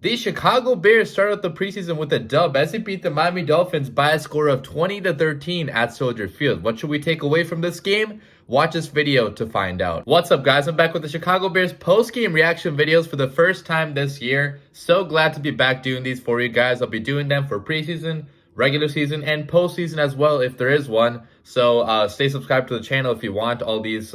The Chicago Bears started out the preseason with a dub as they beat the Miami Dolphins by a score of 20-13 at Soldier Field. What should we take away from this game? Watch this video to find out. What's up, guys? I'm back with the Chicago Bears post-game reaction videos for the first time this year. So glad to be back doing these for you guys. I'll be doing them for preseason, regular season, and postseason as well if there is one. So stay subscribed to the channel if you want all these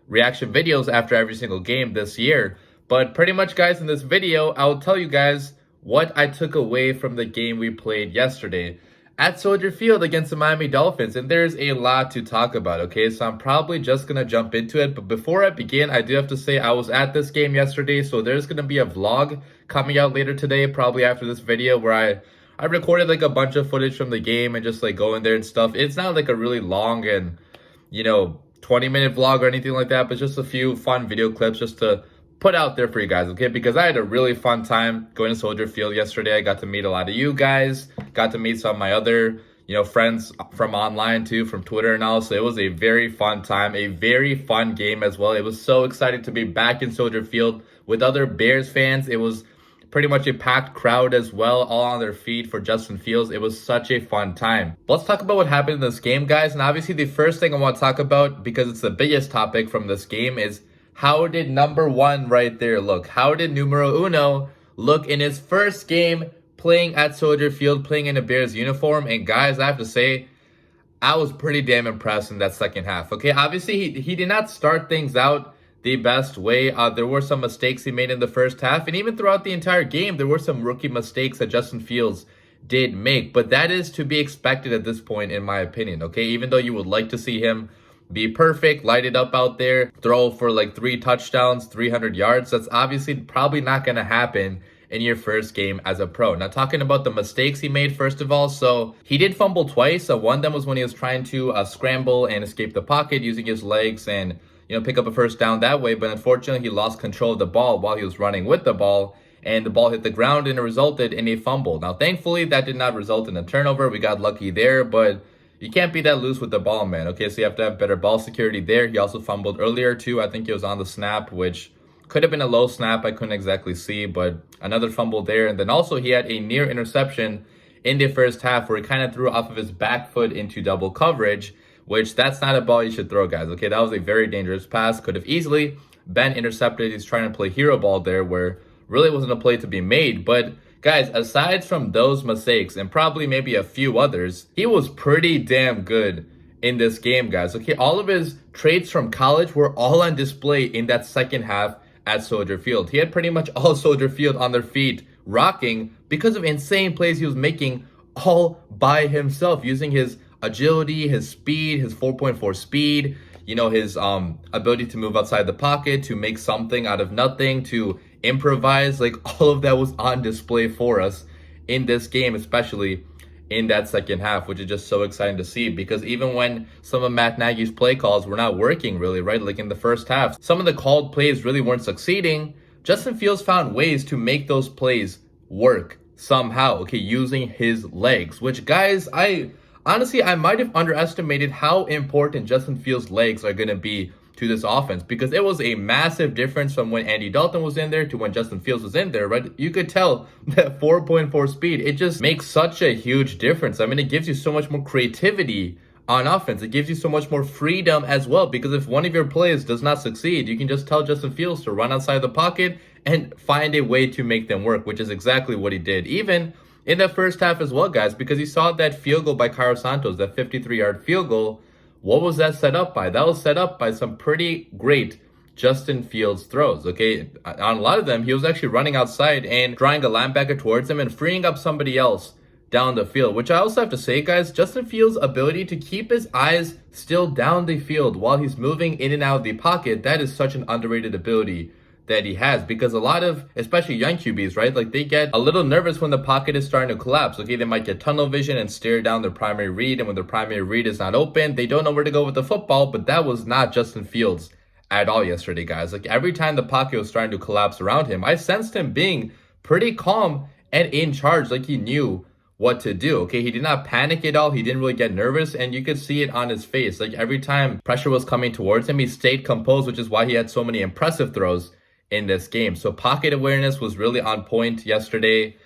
reaction videos after every single game this year. But pretty much, guys, in this video, I'll tell you guys what I took away from the game we played yesterday at Soldier Field against the Miami Dolphins. And there's a lot to talk about, okay? So I'm probably just going to jump into it. But before I begin, I do have to say I was at this game yesterday. So there's going to be a vlog coming out later today, probably after this video, where I recorded like a bunch of footage from the game and just like going there and stuff. It's not like a really long and, 20-minute vlog or anything like that, but just a few fun video clips just to put out there for you guys, okay? Because I had a really fun time going to Soldier Field yesterday. I got to meet a lot of you guys, got to meet some of my other, friends from online too, from Twitter and all. So it was a very fun time, a very fun game as well. It was so exciting to be back in Soldier Field with other Bears fans. It was pretty much a packed crowd as well, all on their feet for Justin Fields. It was such a fun time. Let's talk about what happened in this game, guys. And obviously the first thing I want to talk about, because it's the biggest topic from this game, is how did number one right there look? How did numero uno look in his first game playing at Soldier Field, playing in a Bears uniform? And guys, I have to say, I was pretty damn impressed in that second half. Okay, obviously he did not start things out the best way. There were some mistakes he made in the first half, and even throughout the entire game, there were some rookie mistakes that Justin Fields did make. But that is to be expected at this point, in my opinion. Okay, even though you would like to see him be perfect, light it up out there, throw for like 3 touchdowns, 300 yards. That's obviously probably not going to happen in your first game as a pro. Now, talking about the mistakes he made, first of all, so he did fumble twice. One of them was when he was trying to scramble and escape the pocket using his legs and, pick up a first down that way. But unfortunately, he lost control of the ball while he was running with the ball, and the ball hit the ground and it resulted in a fumble. Now, thankfully, that did not result in a turnover. We got lucky there, but you can't be that loose with the ball, man. Okay, so you have to have better ball security there. He also fumbled earlier, too. I think it was on the snap, which could have been a low snap. I couldn't exactly see, but another fumble there. And then also he had a near interception in the first half where he kind of threw off of his back foot into double coverage, which that's not a ball you should throw, guys. Okay, that was a very dangerous pass. Could have easily been intercepted. He's trying to play hero ball there where really wasn't a play to be made. But guys, aside from those mistakes and probably maybe a few others, he was pretty damn good in this game, guys. Okay, all of his traits from college were all on display in that second half at Soldier Field. He had pretty much all Soldier Field on their feet rocking because of insane plays he was making all by himself, using his agility, his speed, his 4.4 speed, his ability to move outside the pocket, to make something out of nothing, to improvise. Like, all of that was on display for us in this game, especially in that second half, which is just so exciting to see, because even when some of Matt Nagy's play calls were not working really, right? Like in the first half, some of the called plays really weren't succeeding. Justin Fields found ways to make those plays work somehow, okay, using his legs, which, guys, I might have underestimated how important Justin Fields' legs are going to be to this offense, because it was a massive difference from when Andy Dalton was in there to when Justin Fields was in there, right? You could tell that 4.4 speed, it just makes such a huge difference. I mean, it gives you so much more creativity on offense. It gives you so much more freedom as well, because if one of your plays does not succeed, you can just tell Justin Fields to run outside the pocket and find a way to make them work, which is exactly what he did, even in the first half as well, guys, because you saw that field goal by Cairo Santos, that 53-yard field goal. What was that set up by? That was set up by some pretty great Justin Fields throws, okay? On a lot of them, he was actually running outside and drawing a linebacker towards him and freeing up somebody else down the field, which I also have to say, guys, Justin Fields' ability to keep his eyes still down the field while he's moving in and out of the pocket, that is such an underrated ability that he has, because a lot of, especially young QBs, right, like they get a little nervous when the pocket is starting to collapse. Okay, they might get tunnel vision and stare down their primary read, and when their primary read is not open, they don't know where to go with the football. But that was not Justin Fields at all yesterday, guys. Like, every time the pocket was starting to collapse around him, I sensed him being pretty calm and in charge, like he knew what to do. Okay, he did not panic at all. He didn't really get nervous, and you could see it on his face. Like every time pressure was coming towards him, he stayed composed, which is why he had so many impressive throws in this game. So pocket awareness was really on point yesterday.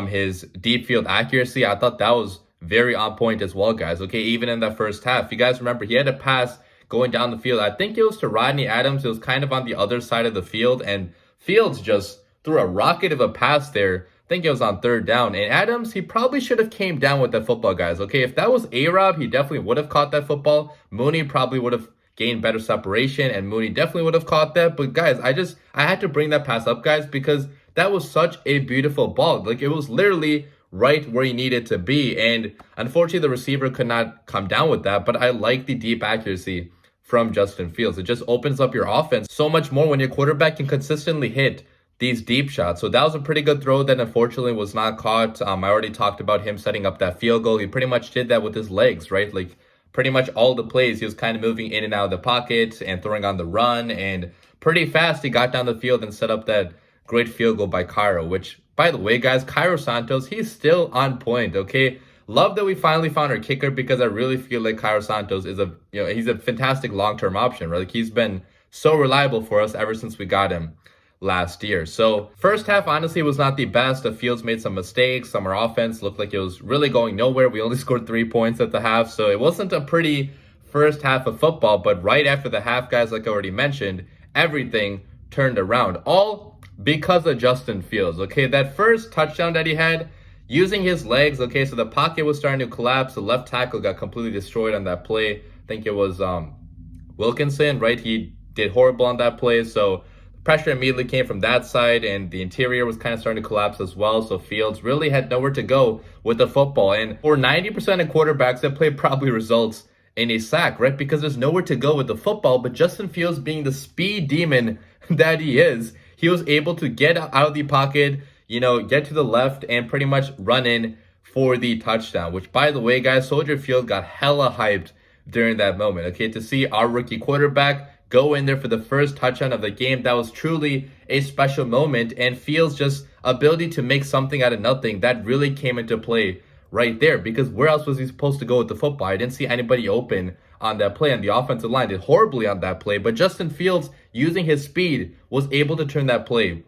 His deep field accuracy, I thought that was very on point as well, guys. Okay, even in that first half, you guys remember he had a pass going down the field. I think it was to Rodney Adams. It was kind of on the other side of the field, and Fields just threw a rocket of a pass there. I think it was on third down. And Adams, he probably should have came down with that football, guys. Okay, if that was A-Rob, he definitely would have caught that football. Mooney probably would have gained better separation, and Mooney definitely would have caught that. But guys, I had to bring that pass up, guys, because that was such a beautiful ball. Like it was literally right where he needed to be. And unfortunately, the receiver could not come down with that. But I like the deep accuracy from Justin Fields. It just opens up your offense so much more when your quarterback can consistently hit these deep shots. So that was a pretty good throw that unfortunately was not caught. I already talked about him setting up that field goal. He pretty much did that with his legs, right? Like pretty much all the plays, he was kind of moving in and out of the pocket and throwing on the run. And pretty fast, he got down the field and set up that great field goal by Cairo, which, by the way, guys, Cairo Santos, he's still on point, okay? Love that we finally found our kicker, because I really feel like Cairo Santos is he's a fantastic long-term option, right? Like he's been so reliable for us ever since we got him last year. So first half honestly was not the best. The Fields made some mistakes. Our offense looked like it was really going nowhere. We only scored 3 points at the half, so it wasn't a pretty first half of football. But right after the half, guys, like I already mentioned, everything turned around, all because of Justin Fields. Okay, that first touchdown that he had using his legs. Okay, so the pocket was starting to collapse. The left tackle got completely destroyed on that play. I think it was Wilkinson, right? He did horrible on that play. So pressure immediately came from that side, and the interior was kind of starting to collapse as well. So Fields really had nowhere to go with the football. And for 90% of quarterbacks, that play probably results in a sack, right? Because there's nowhere to go with the football. But Justin Fields, being the speed demon that he is, he was able to get out of the pocket, get to the left and pretty much run in for the touchdown. Which, by the way, guys, Soldier Field got hella hyped during that moment. Okay, to see our rookie quarterback go in there for the first touchdown of the game, that was truly a special moment. And Fields' just ability to make something out of nothing, that really came into play right there, because where else was he supposed to go with the football? I didn't see anybody open on that play, and the offensive line did horribly on that play. But Justin Fields, using his speed, was able to turn that play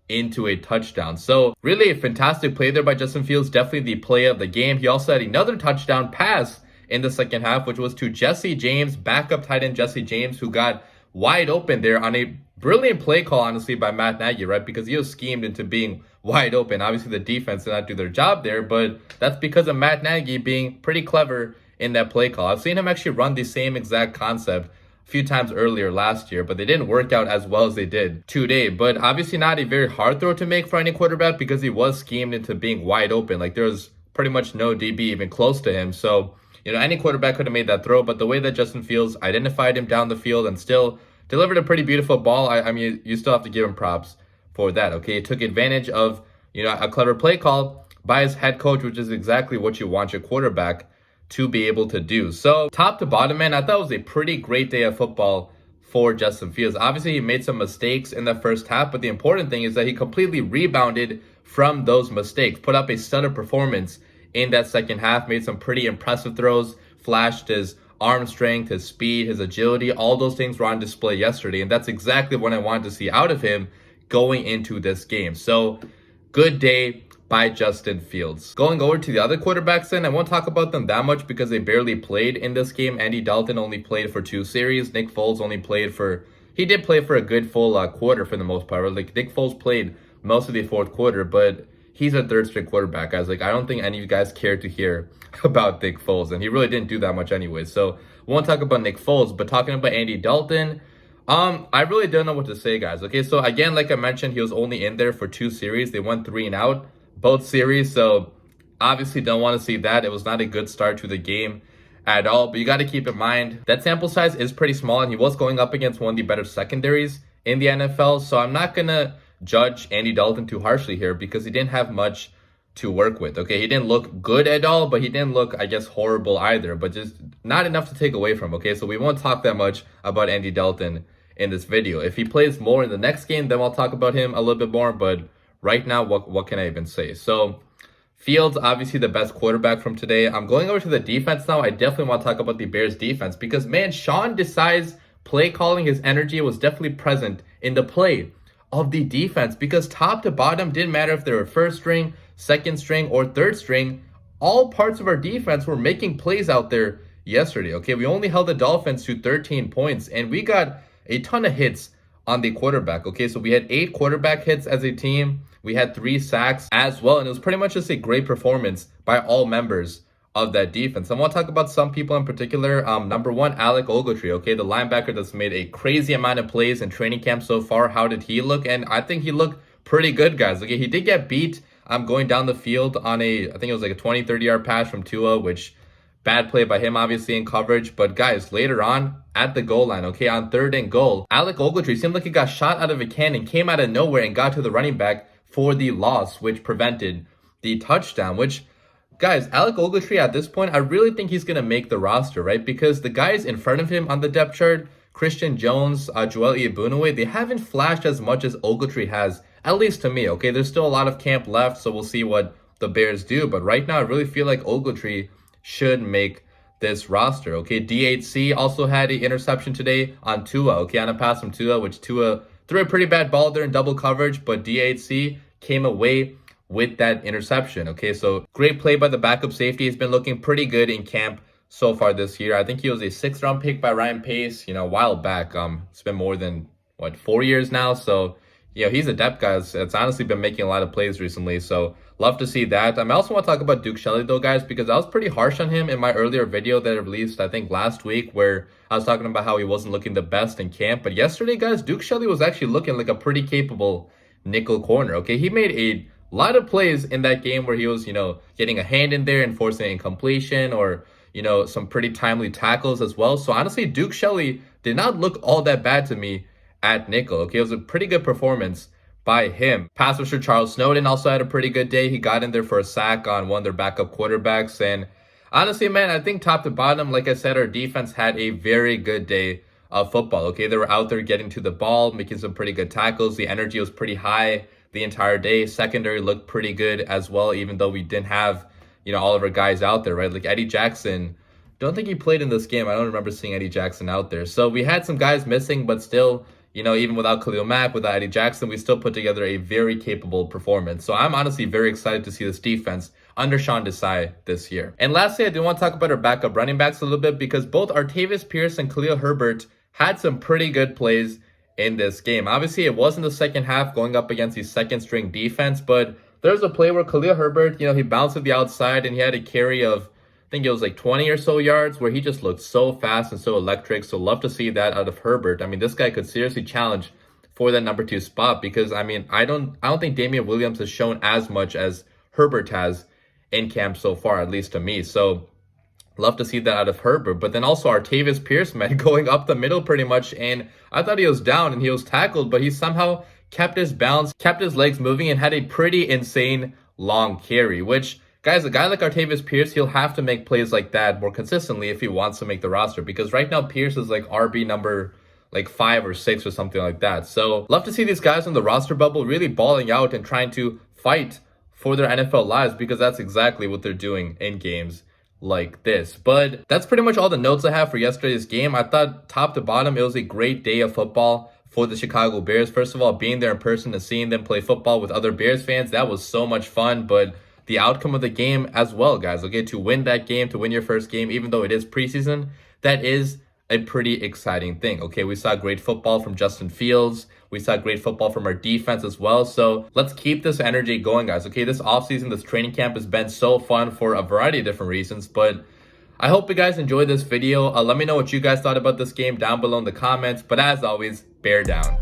into a touchdown. So really a fantastic play there by Justin Fields, definitely the play of the game. He also had another touchdown pass in the second half, which was to Jesse James, backup tight end Jesse James, who got wide open there on a brilliant play call, honestly, by Matt Nagy, right? Because he was schemed into being wide open. Obviously, the defense did not do their job there, but that's because of Matt Nagy being pretty clever in that play call. I've seen him actually run the same exact concept a few times earlier last year, but they didn't work out as well as they did today. But obviously not a very hard throw to make for any quarterback, because he was schemed into being wide open. Like there was pretty much no DB even close to him. So, any quarterback could have made that throw, but the way that Justin Fields identified him down the field and still delivered a pretty beautiful ball, I mean, you still have to give him props for that, okay? He took advantage of, a clever play call by his head coach, which is exactly what you want your quarterback to be able to do. So top to bottom, man, I thought it was a pretty great day of football for Justin Fields. Obviously, he made some mistakes in the first half, but the important thing is that he completely rebounded from those mistakes, put up a stellar performance in that second half, made some pretty impressive throws, flashed his arm strength, his speed, his agility. All those things were on display yesterday, and that's exactly what I wanted to see out of him going into this game. So good day by Justin Fields. Going over to the other quarterbacks then, I won't talk about them that much because they barely played in this game. Andy Dalton only played for 2 series. Nick Foles only played for, he did play for a good full quarter for the most part. Like Nick Foles played most of the fourth quarter, but he's a third string quarterback, guys. Like I don't think any of you guys care to hear about Nick Foles, and he really didn't do that much anyway. So we won't talk about Nick Foles, but talking about Andy Dalton, I really don't know what to say, guys. Okay, so again, like I mentioned, he was only in there for 2 series. They went 3 and out both series, so obviously don't want to see that. It was not a good start to the game at all, but you got to keep in mind that sample size is pretty small, and he was going up against one of the better secondaries in the NFL, so I'm not going to judge Andy Dalton too harshly here because he didn't have much to work with. Okay, he didn't look good at all, but he didn't look, I guess, horrible either, but just not enough to take away from. Okay, so we won't talk that much about Andy Dalton in this video. If he plays more in the next game, then I'll talk about him a little bit more, but right now, what can I even say? So Fields, obviously the best quarterback from today. I'm going over to the defense now. I definitely want to talk about the Bears defense because, man, Sean Desai's play calling, his energy was definitely present in the play of the defense because top to bottom, didn't matter if they were first string, second string, or third string. All parts of our defense were making plays out there yesterday. Okay, we only held the Dolphins to 13 points and we got a ton of hits on the quarterback. Okay, so we had 8 quarterback hits as a team. We had 3 sacks as well, and it was pretty much just a great performance by all members of that defense. I want to talk about some people in particular. Number one, Alec Ogletree, okay, the linebacker that's made a crazy amount of plays in training camp so far. How did he look? And I think he looked pretty good, guys. Okay, he did get beat going down the field on I think it was like a 20, 30-yard pass from Tua, which bad play by him, obviously, in coverage. But guys, later on at the goal line, okay, on 3rd and goal, Alec Ogletree seemed like he got shot out of a cannon, came out of nowhere and got to the running back for the loss, which prevented the touchdown. Which, guys, Alec Ogletree at this point, I really think he's going to make the roster, right? Because the guys in front of him on the depth chart, Christian Jones, Joel Iyiegbuniwe, they haven't flashed as much as Ogletree has, at least to me, okay? There's still a lot of camp left, so we'll see what the Bears do. But right now, I really feel like Ogletree should make this roster, okay? DHC also had an interception today on Tua, okay? On a pass from Tua, which Tua threw a pretty bad ball there in double coverage, but DHC came away with that interception, okay? So great play by the backup safety. He's been looking pretty good in camp so far this year. I think he was a 6th-round pick by Ryan Pace, a while back. It's been more than, 4 years now? So, he's a depth guy. It's honestly been making a lot of plays recently, so love to see that. I also want to talk about Duke Shelley, though, guys, because I was pretty harsh on him in my earlier video that I released, I think, last week, where I was talking about how he wasn't looking the best in camp. But yesterday, guys, Duke Shelley was actually looking like a pretty capable nickel corner, okay? He made a lot of plays in that game where he was, getting a hand in there and forcing an incompletion or, some pretty timely tackles as well. So honestly, Duke Shelley did not look all that bad to me at nickel, okay? It was a pretty good performance by him. Pass rusher Charles Snowden also had a pretty good day. He got in there for a sack on one of their backup quarterbacks. And honestly, man, I think top to bottom, like I said, our defense had a very good day of football, okay? They were out there getting to the ball, making some pretty good tackles. The energy was pretty high the entire day. Secondary looked pretty good as well, even though we didn't have, all of our guys out there, right? Like Eddie Jackson, don't think he played in this game. I don't remember seeing Eddie Jackson out there. So we had some guys missing, but still, even without Khalil Mack, without Eddie Jackson, we still put together a very capable performance. So I'm honestly very excited to see this defense under Sean Desai this year. And lastly, I do want to talk about our backup running backs a little bit because both Artavis Pierce and Khalil Herbert had some pretty good plays in this game. Obviously, it wasn't the second half going up against the second string defense, but there's a play where Khalil Herbert, he bounced to the outside and he had a carry of, I think it was like 20 or so yards where he just looked so fast and so electric. So love to see that out of Herbert. I mean, this guy could seriously challenge for that number 2 spot because, I don't think Damian Williams has shown as much as Herbert has in camp so far, at least to me. So love to see that out of Herbert. But then also Artavis Pierce, man, going up the middle pretty much. And I thought he was down and he was tackled, but he somehow kept his balance, kept his legs moving, and had a pretty insane long carry, which, guys, a guy like Artavis Pierce, he'll have to make plays like that more consistently if he wants to make the roster. Because right now, Pierce is like RB number 5 or 6 or something like that. So love to see these guys on the roster bubble really balling out and trying to fight for their NFL lives because that's exactly what they're doing in games like this. But that's pretty much all the notes I have for yesterday's game. I thought top to bottom, it was a great day of football for the Chicago Bears. First of all, being there in person and seeing them play football with other Bears fans, that was so much fun. But the outcome of the game as well, guys, okay, to win that game, to win your first game, even though it is preseason, that is a pretty exciting thing, okay? We saw great football from Justin Fields. We saw great football from our defense as well. So let's keep this energy going, guys, okay? This offseason, this training camp has been so fun for a variety of different reasons, but I hope you guys enjoyed this video. Let me know what you guys thought about this game down below in the comments. But as always, bear down.